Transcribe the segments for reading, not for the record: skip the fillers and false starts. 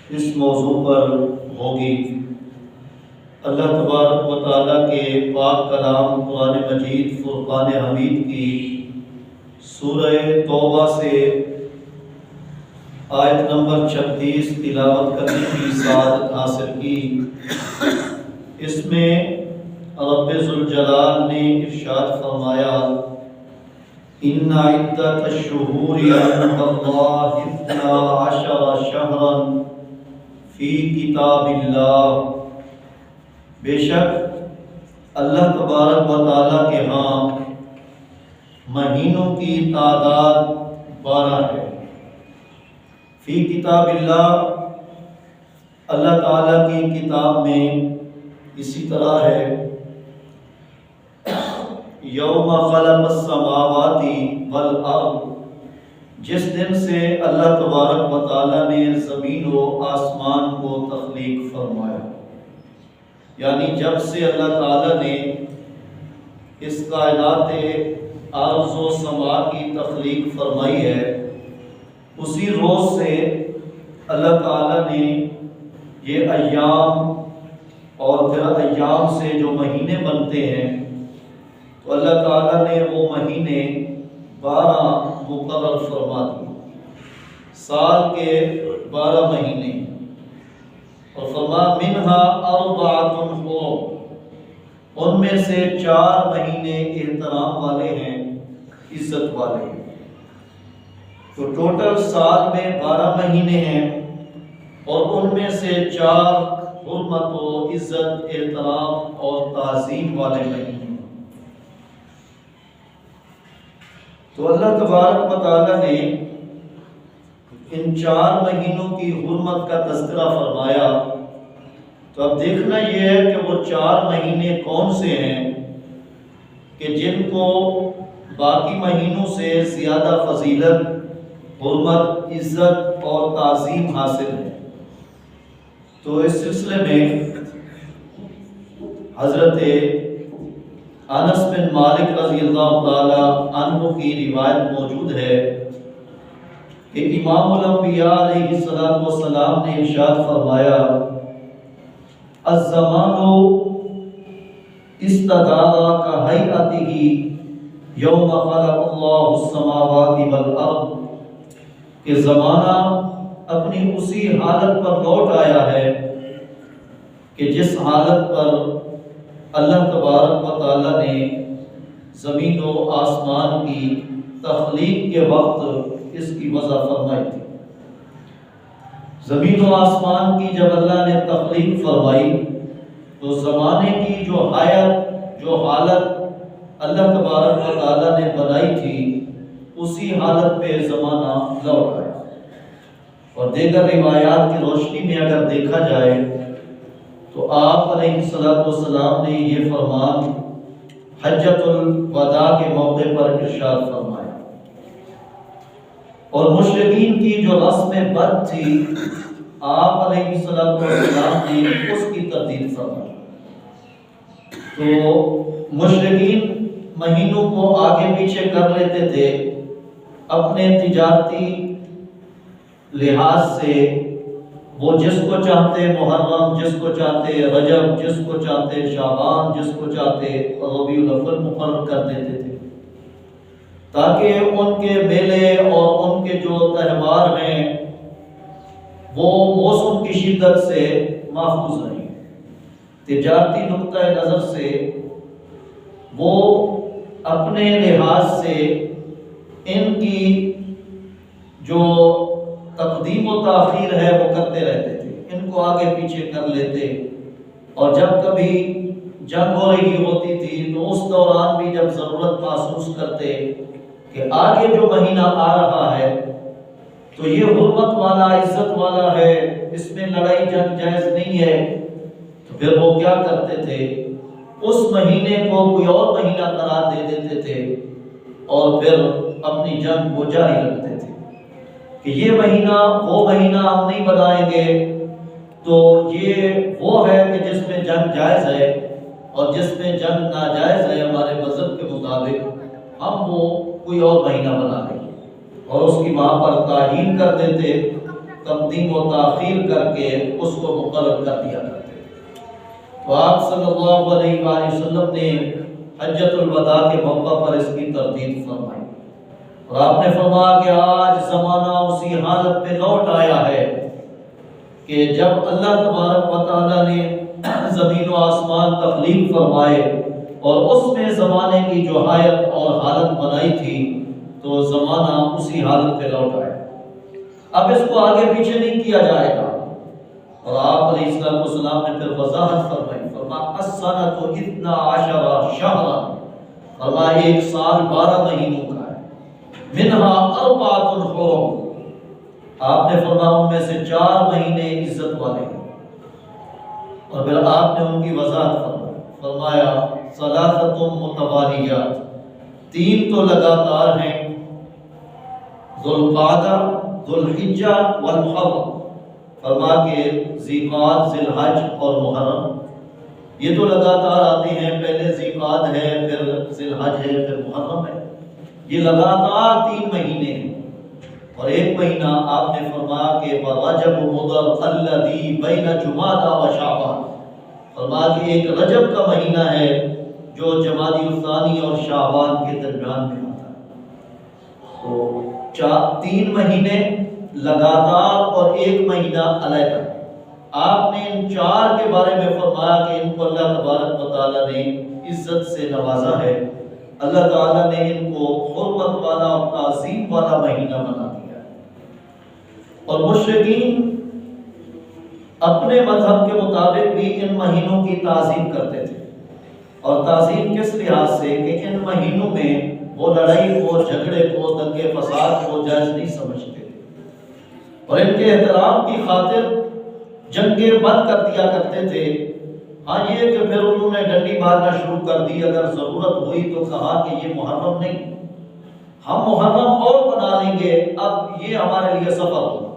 اس موضوع پر ہوگی۔ اللہ تبارک و تعالیٰ کے پاک کلام قرآن مجید فرقان حمید کی سورہ توبہ سے آیت نمبر 36 تلاوت کرنے کی سعادت حاصل کی۔ اس میں رب ذوالجلال نے ارشاد فرمایا ان عدت الشہور عند اللہ 12 شہرا فی کتاب اللہ، بے شک اللہ تبارک و تعالیٰ کے ہاں مہینوں کی تعداد 12 ہے۔ فی کتاب اللہ، اللہ تعالیٰ کی کتاب میں اسی طرح ہے یوم خلق السماوات والارض، جس دن سے اللہ تبارک و تعالیٰ نے زمین و آسمان کو تخلیق فرمایا، یعنی جب سے اللہ تعالیٰ نے اس کائنات ارض و سما کی تخلیق فرمائی ہے، اسی روز سے اللہ تعالیٰ نے یہ ایام اور پھر ایام سے جو مہینے بنتے ہیں، تو اللہ تعالیٰ نے وہ مہینے 12 مقرر فرما دیے، سال کے 12 مہینے، اور فرما منہا 4 حرم، ان میں سے 4 مہینے احترام والے ہیں، عزت والے ہیں۔ تو ٹوٹل سال میں 12 مہینے ہیں، اور ان میں سے 4 حرمت و عزت، احترام اور تعظیم والے مہینے ہیں۔ تو اللہ تبارک و تعالیٰ نے ان 4 مہینوں کی حرمت کا تذکرہ فرمایا، تو اب دیکھنا یہ ہے کہ وہ 4 مہینے کون سے ہیں کہ جن کو باقی مہینوں سے زیادہ فضیلت، حرمت، عزت اور تعظیم حاصل ہے۔ تو اس سلسلے میں حضرت انس بن مالک رضی اللہ تعالی عنہ کی روایت موجود ہے کہ امام الانبیاء علیہ السلام نے ارشاد فرمایا الزمان استدار کہیئتہ یوم خلق اللہ السماوات والارض، کہ زمانہ اپنی اسی حالت پر لوٹ آیا ہے کہ جس حالت پر اللہ تبارک و تعالیٰ نے زمین و آسمان کی تخلیق کے وقت اس کی وضع فرمائی تھی۔ زمین و آسمان کی جب اللہ نے تخلیق فرمائی تو زمانے کی جو حیات، جو حالت اللہ تبارک و تعالیٰ نے بنائی تھی، اسی حالت پہ زمانہ لوٹ آیا۔ اور دیگر روایات کی روشنی میں اگر دیکھا جائے تو آپ علیہ السلام نے یہ فرمان حجۃ الوداع کے موقع پر ارشاد فرمایا، اور مشرکین کی جو رسم بد تھی، آپ علیہ السلام نے اس کی تردید فرمائی۔ تو مشرکین مہینوں کو آگے پیچھے کر لیتے تھے اپنے تجارتی لحاظ سے، وہ جس کو چاہتے محرم، جس کو چاہتے رجب، جس کو چاہتے شعبان، جس کو چاہتے ربیع الاول مقرر کر دیتے تھے، تاکہ ان کے میلے اور ان کے جو تہوار ہیں وہ موسم کی شدت سے محفوظ رہیں۔ تجارتی نقطہ نظر سے وہ اپنے لحاظ سے ان کی جو تقدیم و تاخیر ہے وہ کرتے رہتے تھے، ان کو آگے پیچھے کر لیتے، اور جب کبھی جنگ ہو رہی ہوتی تھی تو اس دوران بھی جب ضرورت محسوس کرتے کہ آگے جو مہینہ آ رہا ہے تو یہ حرمت والا، عزت والا ہے، اس میں لڑائی جنگ جائز نہیں ہے، تو پھر وہ کیا کرتے تھے، اس مہینے کو کوئی اور مہینہ قرار دے دیتے تھے اور پھر اپنی جنگ کو جاری رکھتے تھے کہ یہ مہینہ وہ مہینہ ہم نہیں بنائیں گے، تو یہ وہ ہے کہ جس میں جنگ جائز ہے، اور جس میں جنگ ناجائز ہے ہمارے مذہب کے مطابق، ہم وہ کوئی اور مہینہ بنا لیں گے، اور اس کی وہاں پر تعیین کر دیتے تقدیم و تاخیر کر کے اس کو مقرر کر دیا کرتے تھے۔ تو آپ صلی اللہ علیہ وآلہ وسلم نے حجۃ الوداع کے موقع پر اس کی تردید فرمائی، اور آپ نے فرمایا کہ آج زمانہ اسی حالت پہ لوٹ آیا ہے کہ جب اللہ تبارک و تعالیٰ نے زمین و آسمان تخلیق فرمائے اور اس میں زمانے کی جو حیت اور حالت بنائی تھی، تو زمانہ اسی حالت پہ لوٹ آیا۔ اب اس کو آگے پیچھے نہیں کیا جائے گا۔ اور آپ علیہ السلام نے پھر وضاحت فرمائی، فرمایا السنۃ 12 شہرا، فرمایا 1 سال 12 مہینوں کا ہے، منہا 4 حرم، آپ نے فرمایا ان میں سے 4 مہینے عزت والے ہیں۔ اور پھر آپ نے ان کی وضاحت فرمایا ثلاثۃ متوالیات، 3 تو لگاتار ہیں، ذوالقعدہ، ذوالحجہ والمحرم، فرمایا کہ ذیقعد، ذی الحج اور محرم، یہ تو لگاتار آتے ہیں، پہلے ذیقعد ہے، پھر ذی الحج ہے، پھر محرم ہے، یہ لگاتار 3 مہینے ہیں۔ اور 1 مہینہ آپ نے فرمایا کہ رجب مضر الذی بین جمادی و شعبان، فرمایا کہ ایک رجب کا مہینہ ہے جو جمادی الثانی اور شعبان کے درمیان میں آتا ہے۔ تو 3 مہینے لگاتار اور 1 مہینہ علیحدہ۔ آپ نے ان 4 کے بارے میں فرمایا کہ ان کو اللہ تبارک و تعالیٰ نے عزت سے نوازا ہے، اللہ تعالیٰ نے ان کو حرمت والا اور تعظیم والا مہینہ بنا دیا ہے۔ اور مشرکین اپنے مذہب کے مطابق بھی ان مہینوں کی تعظیم کرتے تھے، اور تعظیم کس لحاظ سے کہ ان مہینوں میں وہ لڑائی کو، جھگڑے کو، دنگے فساد کو جائز نہیں سمجھتے تھے، اور ان کے احترام کی خاطر جنگیں بند کر دیا کرتے تھے۔ ہاں یہ کہ پھر انہوں نے ڈنڈی مارنا شروع کر دی، اگر ضرورت ہوئی تو کہا کہ یہ محرم نہیں، ہم محرم اور بنا لیں گے، اب یہ ہمارے لیے سفر ہوگا،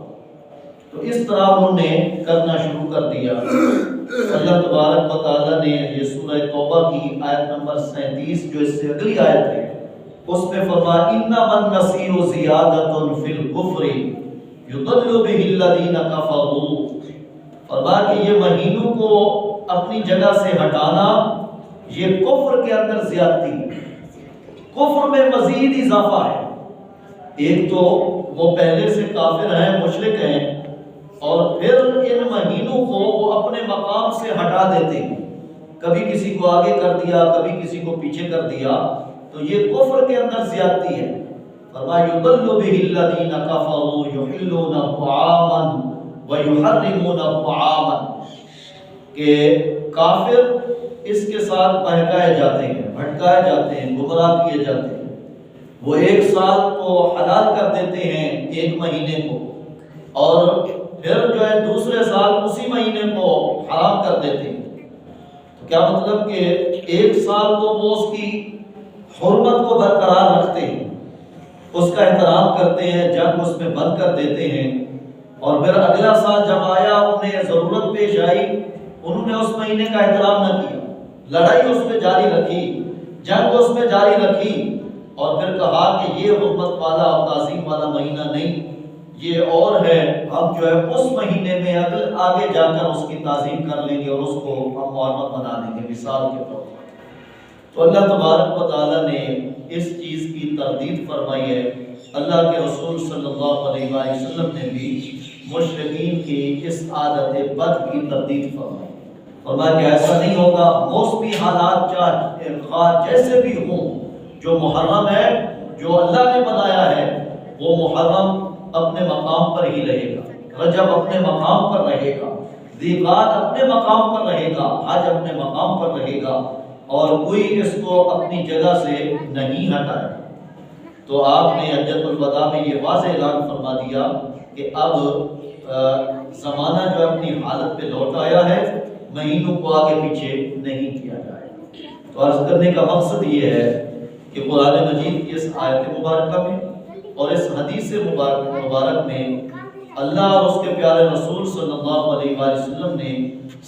تو اس طرح انہوں نے کرنا شروع کر دیا۔ اللہ تبارک و تعالیٰ نے یہ سورہ توبہ کی آیت نمبر 37 جو اس سے اگلی آیت ہے، اس میں فرمایا انما النسیء زیادۃ فی الکفر یضل بہ الذین کفروا، فرمایا کہ یہ مہینوں کو اپنی جگہ سے ہٹانا یہ کفر کے اندر زیادتی ہے، کفر میں مزید اضافہ ہے۔ ایک تو وہ پہلے سے کافر ہیں، مشرک ہیں، اور پھر ان مہینوں کو وہ اپنے مقام سے ہٹا دیتے ہیں، کبھی کسی کو آگے کر دیا، کبھی کسی کو پیچھے کر دیا، تو یہ کفر کے اندر زیادتی ہے۔ فرمایا یضل بہ الذین کفروا یحلونہ عاما ویحرمونہ عاما، کہ کافر اس کے ساتھ بہکائے جاتے ہیں، بھٹکائے جاتے ہیں، گمراہ کیے جاتے ہیں، وہ 1 سال کو حلال کر دیتے ہیں 1 مہینے کو، اور پھر جو ہے دوسرے سال اسی مہینے کو حرام کر دیتے ہیں۔ تو کیا مطلب کہ 1 سال کو وہ اس کی حرمت کو برقرار رکھتے ہیں، اس کا احترام کرتے ہیں، جنگ اس میں بند کر دیتے ہیں، اور پھر اگلا سال جب آیا انہیں ضرورت پیش آئی، انہوں نے اس مہینے کا احترام نہ کیا، لڑائی اس میں جاری رکھی، جنگ اس میں جاری رکھی، اور پھر کہا کہ یہ حرمت والا اور تعظیم والا مہینہ نہیں، یہ اور ہے، ہم جو ہے اس مہینے میں آگے جا کر اس کی تعظیم کر لیں گے اور اس کو ہم محرم بنا دیں گے، مثال کے طور پر۔ تو اللہ تبارک و تعالیٰ نے اس چیز کی تردید فرمائی ہے۔ اللہ کے رسول صلی اللہ علیہ وآلہ وسلم نے بھی مشرکین کی اس عادت بد کی تردید فرمائی، فرمایا کہ ایسا نہیں ہوگا، موسمی حالات چاہے جیسے بھی ہوں، جو محرم ہے، جو اللہ نے بنایا ہے، وہ محرم اپنے مقام پر ہی رہے گا، رجب اپنے مقام پر رہے گا، ذیقعد اپنے مقام پر رہے گا، حج اپنے مقام پر رہے گا، اور کوئی اس کو اپنی جگہ سے نہیں ہٹائے۔ تو آپ نے حجۃ الوداع میں یہ واضح اعلان فرما دیا کہ اب زمانہ جو اپنی حالت پہ لوٹ آیا ہے، مہینوں کو آگے پیچھے نہیں کیا جائے۔ تو عرض کرنے کا مقصد یہ ہے کہ قرآن مجید کی اس آیت مبارکہ میں اور اس حدیث مبارک میں اللہ اور اس کے پیارے رسول صلی اللہ علیہ وآلہ وسلم نے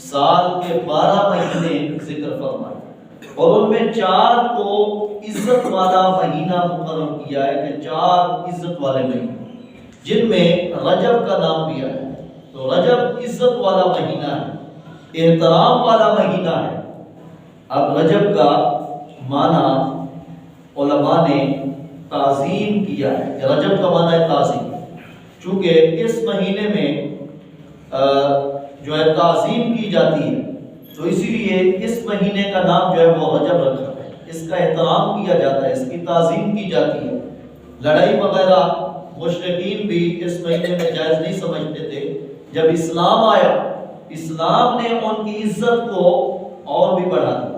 سال کے 12 مہینے ذکر فرمائے، اور ان میں 4 کو عزت والا مہینہ مقرر کیا ہے کہ 4 عزت والے مہینے۔ جن میں رجب کا نام بھی آیا ہے۔ تو رجب عزت والا مہینہ ہے، احترام والا مہینہ ہے۔ اب رجب کا معنی علماء نے تعظیم کیا ہے، کہ رجب کا معنی ہے تعظیم، چونکہ اس مہینے میں جو ہے تعظیم کی جاتی ہے، تو اسی لیے اس مہینے کا نام جو ہے وہ رجب رکھا ہے۔ اس کا احترام کیا جاتا ہے، اس کی تعظیم کی جاتی ہے۔ لڑائی وغیرہ مشرکین بھی اس مہینے میں جائز نہیں سمجھتے تھے۔ جب اسلام آیا، اسلام نے ان کی عزت کو اور بھی بڑھا دیا۔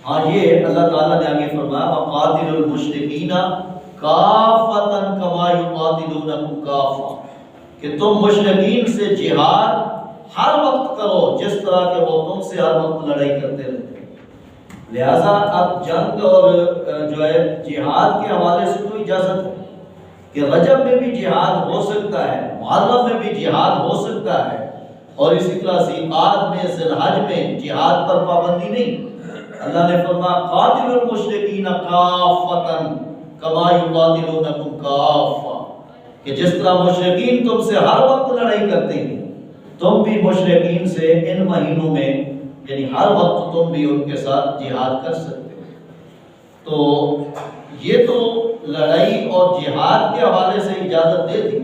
ہاں یہ اللہ تعالیٰ نے آگے فرمایا وَقَاتِلُوا الْمُشْرِكِينَ كَافَّةً كَمَا يُقَاتِلُونَكُمْ كَافَّةً، کہ تم مشرکین سے جہاد ہر وقت کرو جس طرح کہ وہ تم سے ہر وقت لڑائی کرتے رہتے ہیں۔ لہٰذا اب جنگ اور جو ہے جہاد کے حوالے سے تو اجازت ہے کہ رجب میں بھی جہاد ہو سکتا ہے، محرم میں بھی جہاد ہو سکتا ہے، اور اسی طرح ذیقعد میں، ذی الحج میں جہاد پر پابندی نہیں۔ اللہ نے فرمایا قاتلوا المشرکین کافۃ کما یقاتلونکم کافۃ، کہ جس طرح مشرکین تم سے ہر وقت لڑائی کرتے ہیں، تم بھی مشرکین سے ان مہینوں میں یعنی ہر وقت تم بھی ان کے ساتھ جہاد کر سکتے ہو۔ تو یہ تو لڑائی اور جہاد کے حوالے سے اجازت دے دی،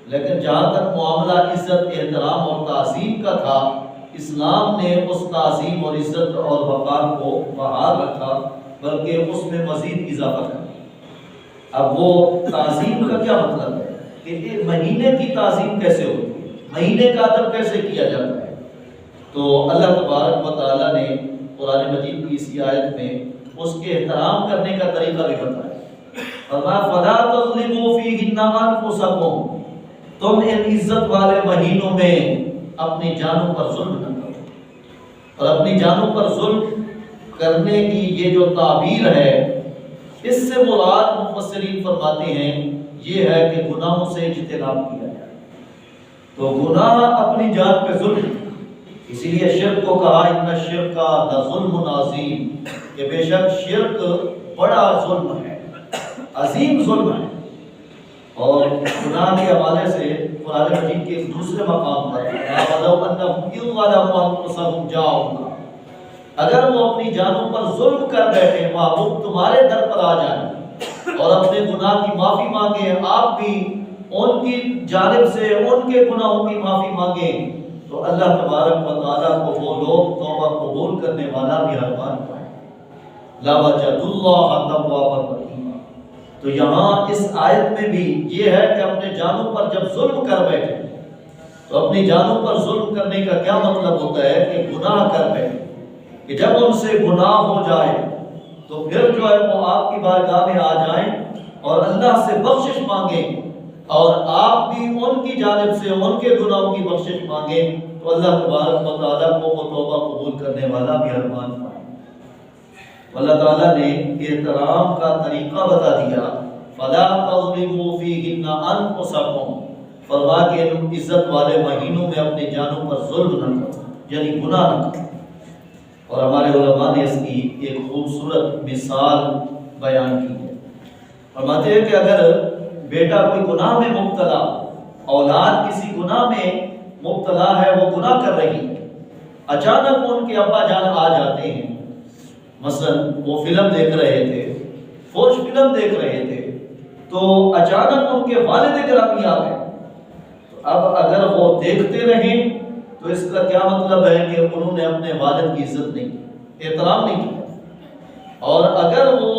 لیکن جہاں تک معاملہ عزت، احترام اور تعظیم کا تھا، اسلام نے اس تعظیم اور عزت اور وقار کو بحال رکھا، بلکہ اس میں مزید اضافہ کیا۔ اب وہ تعظیم کا کیا مطلب ہے کہ ایک مہینے کی تعظیم کیسے ہوتی ہے، مہینے کا ادب کیسے کیا جاتا ہے؟ تو اللہ تبارک و تعالیٰ نے قرآن مجید کی اسی آیت میں اس کے احترام کرنے کا طریقہ بھی بتایا۔ فرمایا فَلَا تَظْلِمُوا فِيهِنَّ أَنفُسَكُمْ، تم ان عزت والے مہینوں میں اپنی جانوں پر ظلم نہ کرو۔ اور اپنی جانوں پر ظلم کرنے کی یہ جو تعبیر ہے، اس سے مراد مفسرین فرماتے ہیں یہ ہے کہ گناہوں سے اجتناب کیا جائے۔ تو گناہ اپنی جان پہ ظلم، اسی لیے شرک کو کہا ان الشرک لظلم عظیم، کہ بے شک شرک بڑا ظلم ہے، عظیم ظلم ہے۔ اور گناہ کے حوالے سے قرآن مجید کے ایک دوسرے مقام پر اگر وہ اپنی جانوں پر ظلم کر بیٹھے، محبوب تمہارے در پر آ جائیں اور اپنے گناہ کی معافی مانگیں، آپ بھی ان کی جانب سے ان کے گناہوں کی معافی مانگیں، تو اللہ تبارک و تعالیٰ کو وہ لوگ توبہ قبول کرنے والا مہربان پائیں۔ لا وجد اللہ توابا رحیما۔ تو یہاں اس آیت میں بھی یہ ہے کہ اپنے جانوں پر جب ظلم کر بیٹھے، تو اپنی جانوں پر ظلم کرنے کا کیا مطلب ہوتا ہے کہ گناہ کر بیٹھے، کہ جب ان سے گناہ ہو جائے تو پھر جو ہے وہ آپ کی بارگاہ میں آ جائیں اور اللہ سے بخشش مانگیں، اور آپ بھی ان کی جانب سے ان کے گناہوں کی بخشش مانگیں، تو اللہ تبارک و تعالیٰ کو وہ توبہ قبول کرنے والا مہربان پائیں۔ اللہ تعالیٰ نے احترام کا طریقہ بتا دیا، فَلَا تَظْلِمُوا فِيهِنَّ أَنفُسَكُمْ، فرما کہ ان عزت والے مہینوں میں اپنی جانوں پر ظلم نہ کرو، یعنی گناہ نہ کرو۔ اور ہمارے علماء نے اس کی ایک خوبصورت مثال بیان کی ہے۔ فرماتے ہیں کہ اگر بیٹا کوئی گناہ میں مبتلا، اولاد کسی گناہ میں مبتلا ہے، وہ گناہ کر رہی ہے، اچانک ان کے ابا جان آ جاتے ہیں، مثلا وہ فلم دیکھ رہے تھے، فوش فلم دیکھ رہے تھے، تو اچانک ان کے والد گرامی آ گئے، تو اب اگر وہ دیکھتے رہیں تو اس کا کیا مطلب ہے کہ انہوں نے اپنے والد کی عزت نہیں کی، احترام نہیں کیا۔ اور اگر وہ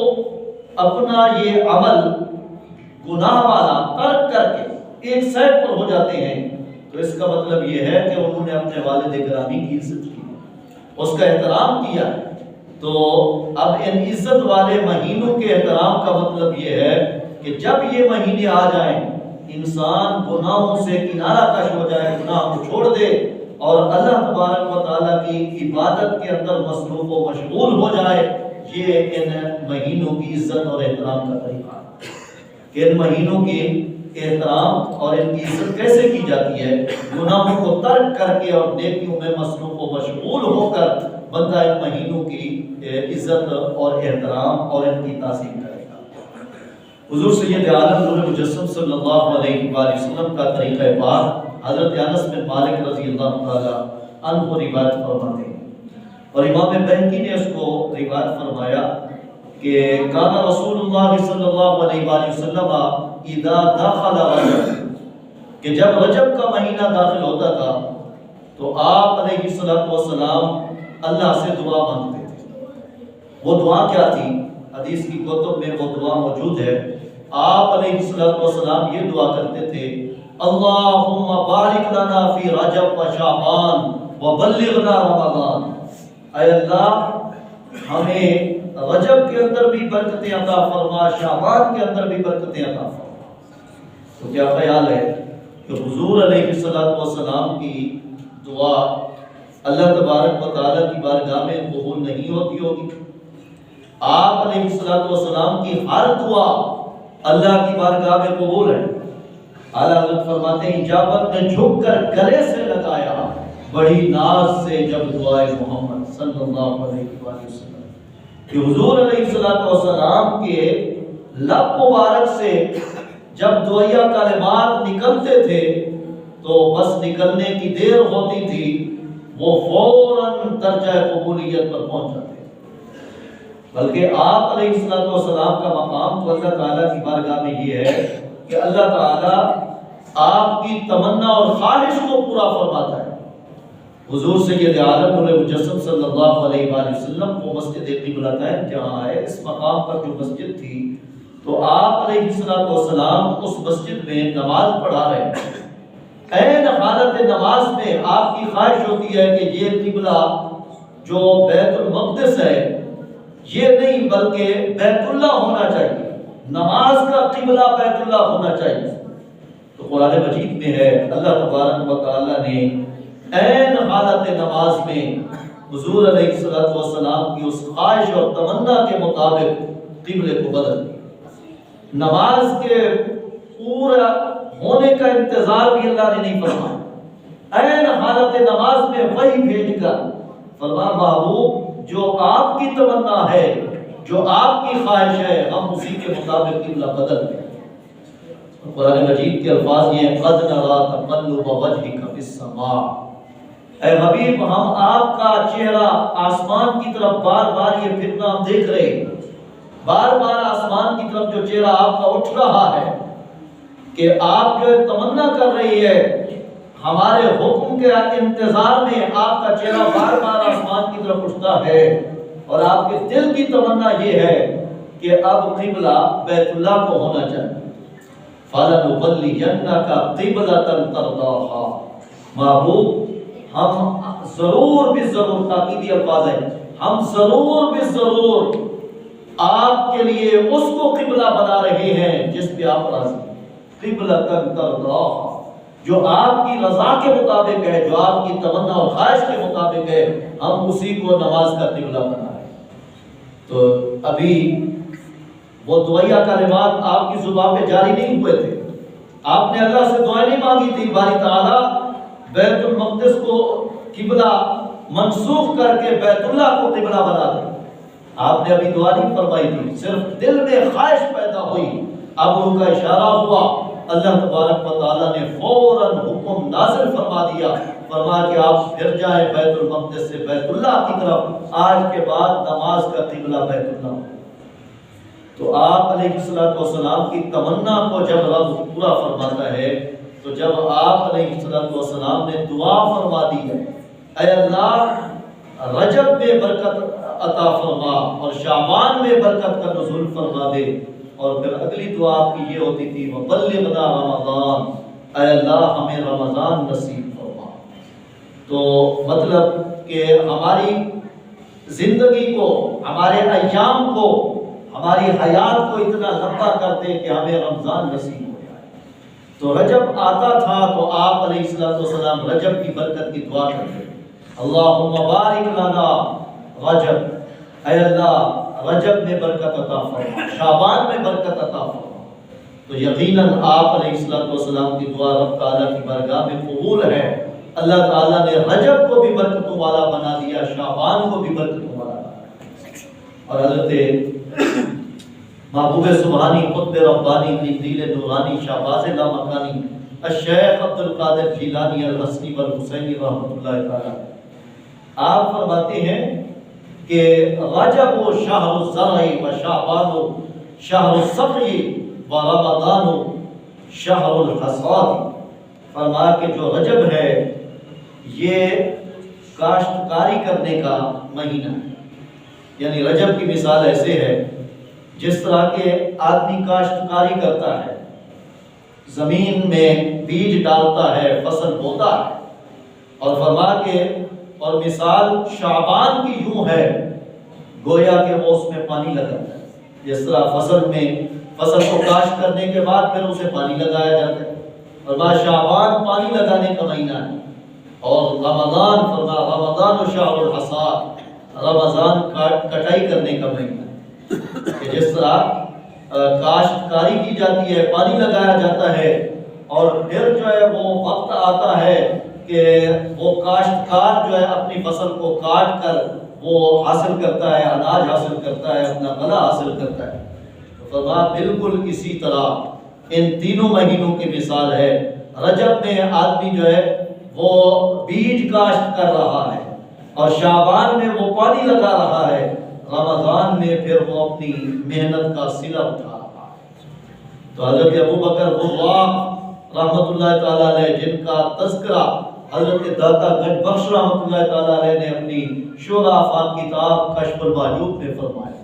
اپنا یہ عمل گناہ والا ترک کر کے ایک سائڈ پر ہو جاتے ہیں، تو اس کا مطلب یہ ہے کہ انہوں نے اپنے والد گرامی کی عزت کی، اس کا احترام کیا۔ تو اب ان عزت والے مہینوں کے احترام کا مطلب یہ ہے کہ جب یہ مہینے آ جائیں، انسان گناہوں سے کنارہ کش ہو جائے، گناہ کو چھوڑ دے اور اللہ تبارک و تعالیٰ کی عبادت کے اندر مصروف و مشغول ہو جائے۔ یہ ان مہینوں کی عزت اور احترام کا طریقہ ہے کہ ان مہینوں کی احترام اور ان کی عزت کیسے کی جاتی ہے، گناہوں کو ترک کر کے اور نیکیوں میں مصروف و مشغول ہو کر بندہ ان مہینوں کی عزت اور احترام اور ان کی تعظیم کرے گا۔ حضور سید عالم نور مجسم صلی اللہ علیہ وآلہ وسلم کا طریقہ پاک حضرت انس بن مالک رضی اللہ تعالیٰ عنہ کو روایت فرماتے ہیں، اور امام بہقی نے اس کو روایت فرمایا کہ کان رسول اللہ صلی اللہ علیہ وآلہ وسلم اذا دخل رجب، کہ جب رجب کا مہینہ داخل ہوتا تھا تو آپ علیہ الصلوۃ والسلام اللہ سے دعا مانگتے تھے۔ وہ دعا کیا تھی؟ حدیث کی کتب میں وہ دعا موجود ہے۔ آپ علیہ الصلوۃ والسلام یہ دعا کرتے تھے، اللہم بارک لنا فی رجب و شعبان وبلغنا رمضان، اے اللہ ہمیں رجب کے اندر بھی برکتیں عطا فرما، شعبان کے اندر بھی برکتیں عطا فرما۔ تو کیا خیال ہے کہ حضور علیہ الصلوۃ والسلام کی دعا اللہ تبارک و تعالیٰ کی بارگاہ میں قبول نہیں ہوتی ہوگی؟ آپ علیہ الصلوۃ والسلام کی ہر دعا اللہ کی بارگاہ میں قبول ہے۔ اعلیٰ حضرت فرماتے ہیں اجابت نے جھک کر گلے سے لگایا بڑی ناز سے جب دعائے محمد صلی اللہ علیہ وآلہ وسلم، کہ حضور علیہ الصلوۃ والسلام کے لب مبارک سے جب دعائیہ کلمات نکلتے تھے تو بس نکلنے کی دیر ہوتی تھی، وہ فوراً درجہ قبولیت پر پہنچ جاتے۔ بلکہ آپ علیہ الصلوۃ والسلام کا مقام تو اللہ تعالیٰ کی بارگاہ میں یہ ہے کہ اللہ تعالیٰ آپ کی تمنا اور خواہش کو پورا فرماتا ہے۔ حضور سید عالم نور مجسم صلی اللہ علیہ وآلہ وسلم کو مسجد قبلہ جہاں ہے، اس مقام پر جو مسجد تھی، تو آپ علیہ الصلوۃ والسلام اس مسجد میں نماز پڑھا رہے ہیں۔ عین حالت نماز میں آپ کی خواہش ہوتی ہے کہ یہ قبلہ جو بیت المقدس ہے یہ نہیں بلکہ بیت اللہ ہونا چاہیے، نماز کا قبلہ بیت اللہ ہونا چاہیے۔ تو قرآن مجید میں ہے اللہ تبارک و تعالیٰ نے عین حالت نماز میں حضور علیہ الصلوۃ والسلام کی اس خواہش اور تمنا کے مطابق قبلے کو بدل دیا۔ نماز کے پورا ہونے کا انتظار بھی اللہ نے نہیں فرمایا، عین حالت نماز میں وحی بھیج کر فرمایا محبوب جو آپ کی تمنا ہے، جو آپ کی خواہش ہے، ہم اسی کے مطابق قبلہ بدل دیں۔ قرآن مجید کے الفاظ یہ ہیں قد نرا تقلب وجهک فی السماء، اے حبیب ہم آپ کا چہرہ آسمان کی طرف بار بار یہ پھرنا ہم دیکھ رہے ہیں، بار بار آسمان کی طرف جو چہرہ آپ کا اٹھ رہا ہے کہ آپ جو تمنا کر رہی ہے، ہمارے حکم کے انتظار میں آپ کا چہرہ بار بار آسمان کی طرف اٹھتا ہے، اور آپ کے دل کی تمنا یہ ہے کہ اب قبلہ بیت اللہ کو ہونا چاہیے۔ فَلَنُوَلِّيَنَّكَ قِبْلَةً تَرْضَاهَا، محبوب ہم ضرور بھی ضرور، تاکیدی الفاظ ہے، ہم ضرور بھی ضرور آپ کے لیے اس کو قبلہ بنا رہے ہیں جس پہ آپ راضی ہیں۔ قِبْلَةً تَرْضَاهَا، جو آپ کی رضا کے مطابق ہے، جو آپ کی تمنا اور خواہش کے مطابق ہے، ہم اسی کو نماز کا قبلہ بنا رہے ہیں۔ تو ابھی وہ دعائیہ کلمات آپ کی زبان پہ جاری نہیں ہوئے تھے، آپ نے اللہ سے دعائیں نہیں مانگی تھی باری تعالیٰ بیت المقدس کو قبلہ منسوخ کر کے بیت اللہ کو قبلہ بنا دے، آپ نے ابھی دعا نہیں فرمائی تھی، صرف دل میں خواہش پیدا ہوئی، اب ان کا اشارہ ہوا، اللہ تبارک و تعالیٰ نے فوراً حکم نازل فرما دیا، فرمایا کہ آپ پھر جائیں بیت المقدس سے بیت اللہ کی طرف، آج کے بعد نماز کا قبلہ بیت اللہ۔ تو آپ علیہ الصلوۃ والسلام کی تمنا کو جب رب پورا فرماتا ہے، تو جب آپ علیہ الصلوۃ والسلام نے دعا فرما دی ہے اے اللہ رجب میں برکت عطا فرما اور شعبان میں برکت کا نزول فرما دے، اور پھر اگلی دعا آپ کی یہ ہوتی تھی وَبَلِّغْنَا رمضان، اے اللہ ہمیں رمضان نصیب فرما۔ تو مطلب کہ ہماری زندگی کو، ہمارے ایام کو، ہماری حیات کو اتنا لمبا کر دے کہ ہمیں رمضان نصیب ہو جائے۔ تو رجب آتا تھا تو آپ علیہ الصلوۃ والسلام رجب کی برکت کی دعا کرتے، اللہم بارک لنا رجب، اے اللہ رجب میں برکت عطا فرما، شعبان میں برکت عطا فرما۔ تو یقیناً آپ علیہ الصلوۃ والسلام کی دعا رب تعالیٰ کی بارگاہ میں قبول ہے۔ اللہ تعالیٰ نے رجب کو بھی برکتوں والا بنا دیا، شعبان کو بھی برکتوں والا بنا دیا۔ اور حضرت محبوب سبحانی، قطب ربانی، قندیل نورانی، شہباز لامکانی، الشیخ عبد القادر جیلانی الحسنی والحسینی رحمۃ اللہ تعالی۔ آپ فرماتے ہیں کہ رجب و شہر الزرع و شعبان و شہر السقی و رمضان و شہر الحصاد۔ فرمایا کہ جو رجب ہے یہ کاشتکاری کرنے کا مہینہ ہے، یعنی رجب کی مثال ایسے ہے جس طرح کے آدمی کاشتکاری کرتا ہے، زمین میں بیج ڈالتا ہے، فصل بوتا ہے، اور فرما کے اور مثال شعبان کی یوں ہے گویا کہ وہ اس میں پانی لگاتا ہے، جس طرح فصل کو کاشت کرنے کے بعد پھر اسے پانی لگایا جاتا ہے، فرما شعبان پانی لگانے کا مہینہ ہے، اور رمضان و شہر الحصاد، رمضان کٹائی کرنے کا مہینہ ہے، کہ جس طرح کاشتکاری کی جاتی ہے، پانی لگایا جاتا ہے، اور پھر جو ہے وہ وقت آتا ہے کہ وہ کاشتکار جو ہے اپنی فصل کو کاٹ کر وہ حاصل کرتا ہے، اناج حاصل کرتا ہے، اپنا غلہ حاصل کرتا ہے۔ تو فرمایا بالکل اسی طرح ان تینوں مہینوں کی مثال ہے۔ رجب میں آدمی جو ہے وہ بیج کاشت کر رہا ہے، اور شعبان میں وہ پانی لگا رہا ہے، رمضان میں پھر وہ اپنی محنت کا صلہ اٹھا رہا ہے۔ تو حضرت ابو بکر وراق رحمۃ اللہ تعالیٰ علیہ، جن کا تذکرہ حضرت داتا گنج بخش رحمۃ اللہ تعالیٰ علیہ نے اپنی شورا افاق کتاب کشف المحجوب میں فرمایا،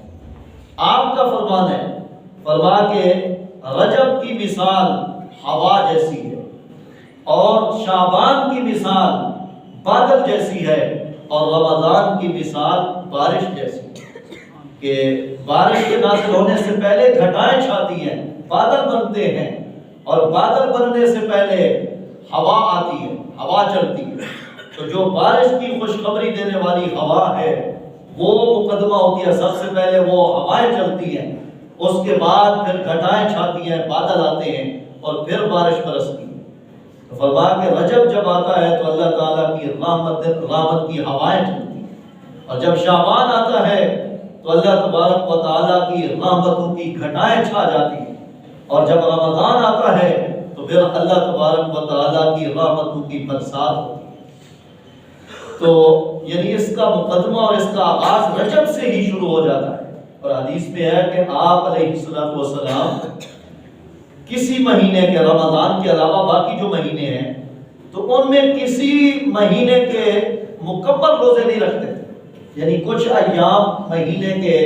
آپ کا فرمان ہے، فرمایا کہ رجب کی مثال ہوا جیسی ہے، اور شعبان کی مثال بادل جیسی ہے، اور رمضان کی مثال بارش جیسی ہے، کہ بارش کے نازل ہونے سے پہلے گھٹائیں چھاتی ہیں، بادل بنتے ہیں، اور بادل بننے سے پہلے ہوا آتی ہے، ہوا چلتی ہے۔ تو جو بارش کی خوشخبری دینے والی ہوا ہے وہ مقدمہ ہوتی ہے، سب سے پہلے وہ ہوائیں چلتی ہیں، اس کے بعد پھر گھٹائیں چھاتی ہیں، بادل آتے ہیں، اور پھر بارش برستی ہے۔ تو فرمایا کہ رجب جب آتا ہے تو اللہ تعالیٰ کی رحمت کی ہوائیں چلتی ہیں، اور جب شعبان آتا ہے تو اللہ تبارک و تعالیٰ کی رحمتوں کی گھٹائیں چھا جاتی ہیں، اور جب رمضان آتا ہے تو پھر اللہ تبارک و تعالیٰ کی رحمتوں کی برسات ہوتی ہے۔ تو یعنی اس کا مقدمہ اور اس کا آغاز رجب سے ہی شروع ہو جاتا ہے، اور حدیث میں ہے کہ آپ علیہ السلام کسی مہینے کے، رمضان کے علاوہ باقی جو مہینے ہیں تو ان میں کسی مہینے کے مکمل روزے نہیں رکھتے تھے، یعنی کچھ ایام مہینے کے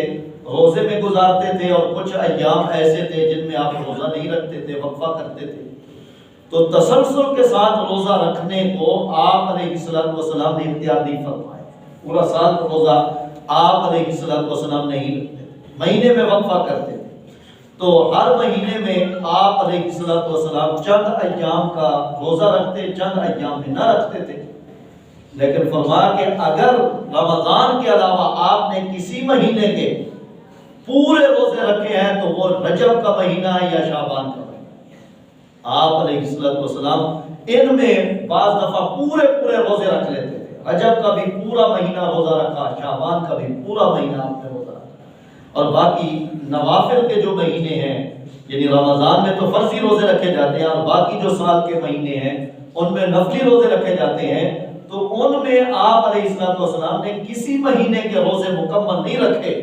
روزے میں گزارتے تھے، اور کچھ ایام ایسے تھے جن میں آپ روزہ نہیں رکھتے تھے، وقفہ کرتے تھے۔ تو تسلسل کے ساتھ روزہ رکھنے کو آپ علیہ السلام نے اختیار نہیں فرمایا، پورا سال روزہ آپ علیہ السلام نہیں رکھتے تھے، مہینے میں وقفہ کرتے تھے۔ تو ہر مہینے میں آپ علیہ السلام چند ایام کا روزہ رکھتے، چند ایام میں نہ رکھتے تھے، لیکن فرمایا کہ اگر رمضان کے علاوہ آپ نے کسی مہینے کے پورے روزے رکھے ہیں تو وہ رجب کا مہینہ ہے یا شعبان کا مہینہ ہے۔ آپ علیہ السلام ان میں بعض دفعہ پورے روزے رکھ لیتے تھے، رجب کا بھی پورا مہینہ روزہ رکھا، شعبان کا بھی پورا مہینہ آپ نے روزہ رکھا، اور باقی نوافل کے جو مہینے ہیں، یعنی رمضان میں تو فرضی روزے رکھے جاتے ہیں، اور باقی جو سال کے مہینے ہیں ان میں نفلی روزے رکھے جاتے ہیں، تو ان میں آپ علیہ السلام نے کسی مہینے کے روزے مکمل نہیں رکھے،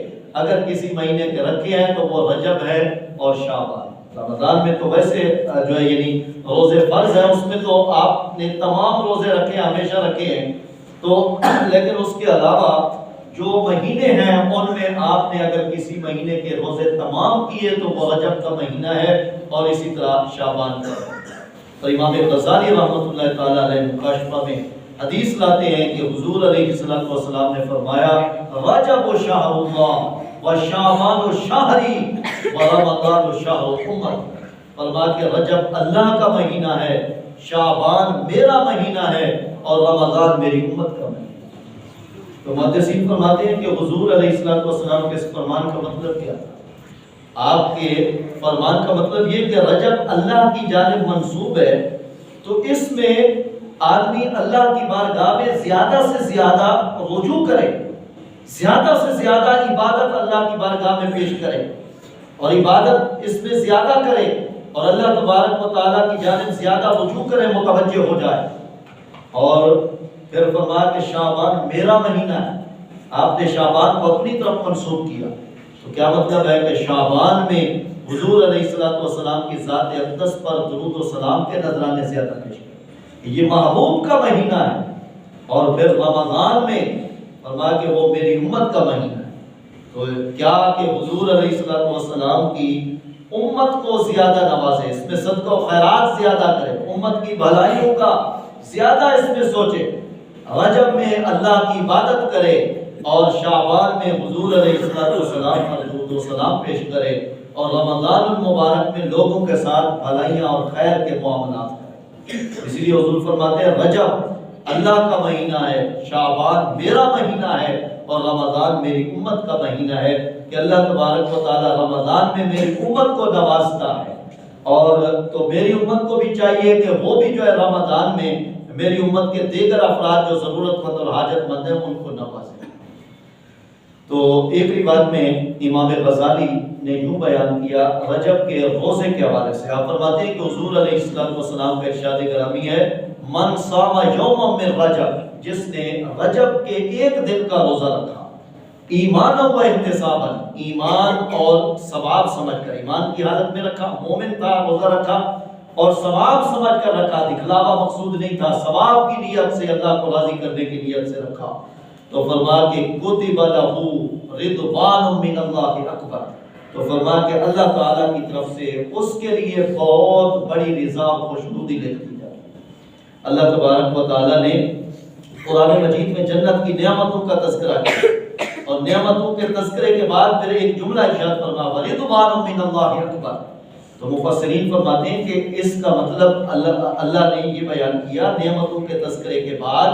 اگر کسی مہینے کے رکھے ہیں تو وہ رجب ہے اور شعبان۔ رمضان میں تو ویسے جو ہے یعنی روزے فرض ہیں، اس میں تو آپ نے تمام روزے رکھے، ہمیشہ رکھے ہیں، تو لیکن اس کے علاوہ جو مہینے ہیں ان میں آپ نے اگر کسی مہینے کے روزے تمام کیے تو وہ رجب کا مہینہ ہے، اور اسی طرح شعبان کا۔ تو امام غزالی رحمۃ اللہ تعالی علیہ مکاشفہ میں حدیث لاتے ہیں کہ حضور علیہ السلام نے فرمایا، رجب شہر اللہ و شعبان شہری و رمضان شہر امت۔ فرمایا کہ رجب اللہ کا مہینہ ہے، شعبان میرا مہینہ ہے، اور رمضان میری امت کا مہینہ ہے۔ تو محدثین فرماتے ہیں کہ حضور علیہ السلام کے اس فرمان کا مطلب کیا تھا؟ آپ کے فرمان کا مطلب یہ کہ رجب اللہ کی جانب منسوب ہے، تو اس میں آدمی اللہ کی بارگاہ میں زیادہ سے زیادہ رجوع کرے، زیادہ سے زیادہ عبادت اللہ کی بارگاہ میں پیش کرے، اور عبادت اس میں زیادہ کرے اور اللہ تبارک و تعالیٰ کی جانب زیادہ رجوع کرے، متوجہ ہو جائے۔ اور پھر فرمایا کہ شعبان میرا مہینہ ہے، آپ نے شعبان کو اپنی طرف منسوب کیا، تو کیا مطلب ہے کہ شعبان میں حضور علیہ السلام کی ذات اقدس پر درود و سلام کے نذرانے زیادہ پیش کریں، یہ محبوب کا مہینہ ہے۔ اور پھر رمضان میں فرمایا کہ وہ میری امت کا مہینہ ہے، تو کیا کہ حضور علیہ السلام کی امت کو زیادہ نوازے، اس میں صدقہ و خیرات زیادہ کرے، امت کی بھلائیوں کا زیادہ اس میں سوچے، رجب میں اللہ کی عبادت کرے اور شعبان میں حضور علیہ السلام پر درود و سلام پیش کرے، اور رمضان المبارک میں لوگوں کے ساتھ بھلائیاں اور خیر کے معاملات کرے۔ اس لیے حضور فرماتے ہیں رجب اللہ کا مہینہ ہے، شعبان میرا مہینہ ہے، اور رمضان میری امت کا مہینہ ہے، کہ اللہ تبارک و تعالی رمضان میں میری امت کو نوازتا ہے، اور تو میری امت کو بھی چاہیے کہ وہ بھی جو ہے رمضان میں میری امت کے دیگر افراد جو ضرورت مند اور حاجت مند ہیں ان کو نوازے۔ تو ایک روایت میں امام غزالی نے یوں بیان کیا رجب کے روزے کے حوالے سے، آپ فرماتے ہیں کہ حضور علیہ السلام کا ارشاد گرامی ہے من صام یوما من رجب، جس نے رجب کے ایک دن کا روزہ رکھا، ایمان و احتسابا، ایمان اور ثواب سمجھ کر، ایمان کی حالت میں رکھا، مومن تھا، روزہ رکھا اور ثواب سمجھ کر رکھا، دکھلاوا مقصود نہیں تھا، ثواب کی نیت سے، اللہ کو راضی کرنے کی نیت سے رکھا، تو فرمایا کہ کتب لہ رضوان من اللہ اکبر، تو فرمایا کہ اللہ تعالیٰ کی طرف سے اس کے لیے بہت بڑی رضا و خوشنودی لکھ دی جائے۔ اللہ تبارک و تعالیٰ نے قرآن مجید میں جنت کی نعمتوں کا تذکرہ کیا، اور نعمتوں کے تذکرے کے بعد پھر ایک جملہ ارشاد فرمایا ورضوان من اللہ اکبر، تو مفسرین فرماتے ہیں کہ اس کا مطلب اللہ نے یہ بیان کیا نعمتوں کے تذکرے کے بعد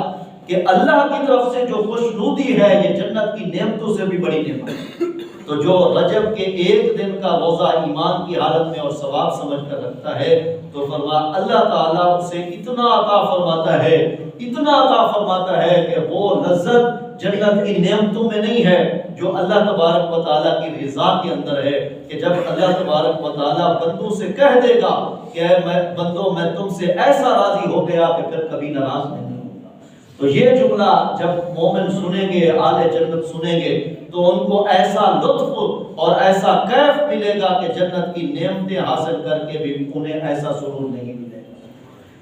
کہ اللہ کی طرف سے جو خوشنودی ہے یہ جنت کی نعمتوں سے بھی بڑی نعمت ہے۔ تو جو رجب کے ایک دن کا روزہ ایمان کی حالت میں اور ثواب سمجھ کر رکھتا ہے، تو فرمایا اللہ تعالیٰ اسے اتنا عطا فرماتا ہے، اتنا عطا فرماتا ہے کہ وہ لذت جنت کی نعمتوں میں نہیں ہے جو اللہ تبارک و تعالیٰ کی رضا کے اندر ہے، کہ جب اللہ تبارک و تعالیٰ بندوں سے کہہ دے گا کہ اے بندوں میں تم سے ایسا راضی ہو گیا کہ پھر کبھی ناراض نہیں ہوگا، تو یہ جملہ جب مومن سنیں گے، اہل جنت سنیں گے، تو ان کو ایسا لطف اور ایسا کیف ملے گا کہ جنت کی نعمتیں حاصل کر کے بھی انہیں ایسا سرور نہیں ملے گا۔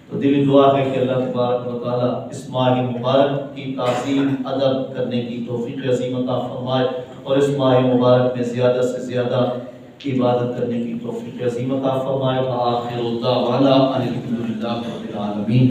تو دلی دعا ہے کہ اللہ تبارک و تعالیٰ اس ماہ مبارک کی تعظیم ادب کرنے کی توفیق عظیم عطا فرمائے، اور اس ماہ مبارک میں زیادہ سے زیادہ عبادت کرنے کی توفیق عظیم عطا فرمائے۔ وآخر دعوانا ان الحمد للہ رب العالمین۔